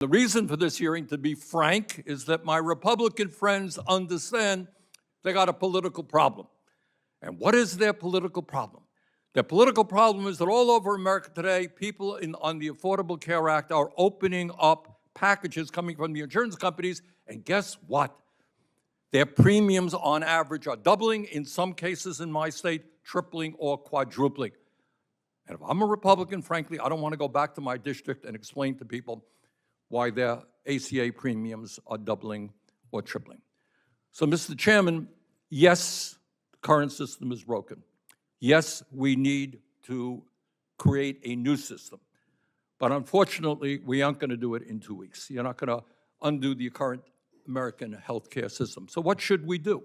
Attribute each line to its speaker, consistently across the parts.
Speaker 1: The reason for this hearing, to be frank, is that my Republican friends understand they got a political problem. And what is their political problem? Their political problem is that all over America today, people on the Affordable Care Act are opening up packages coming from the insurance companies, and guess what? Their premiums on average are doubling, in some cases in my state, tripling or quadrupling. And if I'm a Republican, frankly, I don't want to go back to my district and explain to people why their ACA premiums are doubling or tripling. So, Mr. Chairman, yes, the current system is broken. Yes, we need to create a new system. But unfortunately, we aren't going to do it in 2 weeks. You're not going to undo the current American healthcare system. So what should we do?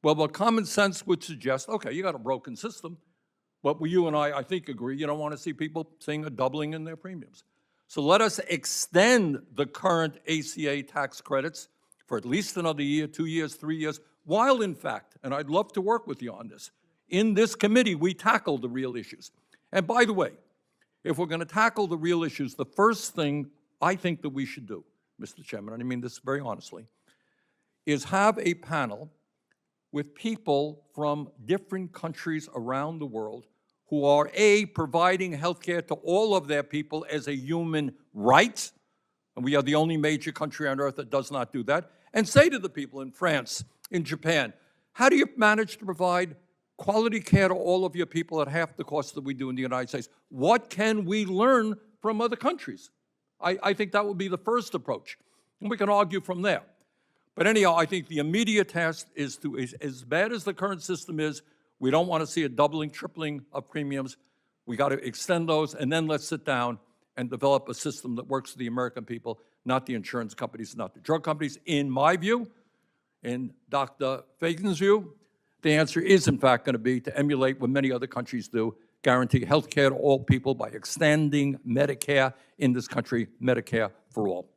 Speaker 1: Well, what common sense would suggest, okay, you got a broken system, but you and I think, agree, you don't want to see people seeing a doubling in their premiums. So let us extend the current ACA tax credits for at least another year, 2 years, 3 years, while in fact, and I'd love to work with you on this, in this committee, we tackle the real issues. And by the way, if we're going to tackle the real issues, the first thing I think that we should do, Mr. Chairman, and I mean this very honestly, is have a panel with people from different countries around the world who are, A, providing health care to all of their people as a human right, and we are the only major country on earth that does not do that, and say to the people in France, in Japan, how do you manage to provide quality care to all of your people at half the cost that we do in the United States? What can we learn from other countries? I think that would be the first approach, and we can argue from there. But anyhow, I think the immediate task is to, as bad as the current system is, we don't want to see a doubling, tripling of premiums. We got to extend those, and then let's sit down and develop a system that works for the American people, not the insurance companies, not the drug companies. In my view, in Dr. Fagan's view, the answer is, in fact, going to be to emulate what many other countries do, guarantee health care to all people by extending Medicare in this country, Medicare for all.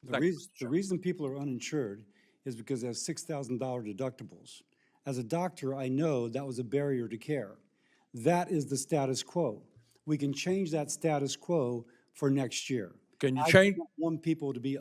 Speaker 2: The reason people are uninsured is because they have $6,000 deductibles. As a doctor, I know that was a barrier to care. That is the status quo. We can change that status quo for next year.
Speaker 1: Can you change?
Speaker 2: I don't want people to be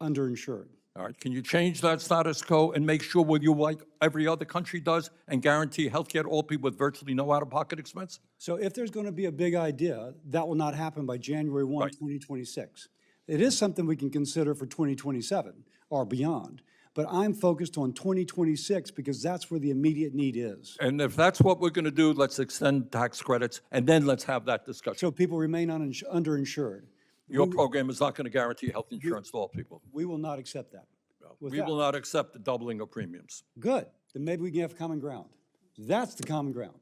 Speaker 2: underinsured.
Speaker 1: All right, can you change that status quo and make sure with you, like every other country does, and guarantee health care to all people with virtually no out-of-pocket expense?
Speaker 2: So if there's going to be a big idea, that will not happen by January 1,
Speaker 1: Right.
Speaker 2: 2026. It is something we can consider for 2027 or beyond. But I'm focused on 2026 because that's where the immediate need is.
Speaker 1: And if that's what we're going to do, let's extend tax credits, and then let's have that discussion.
Speaker 2: So people remain underinsured.
Speaker 1: Your program is not going to guarantee health insurance to all people.
Speaker 2: We will not accept that.
Speaker 1: We will not accept the doubling of premiums.
Speaker 2: Good. Then maybe we can have common ground. That's the common ground.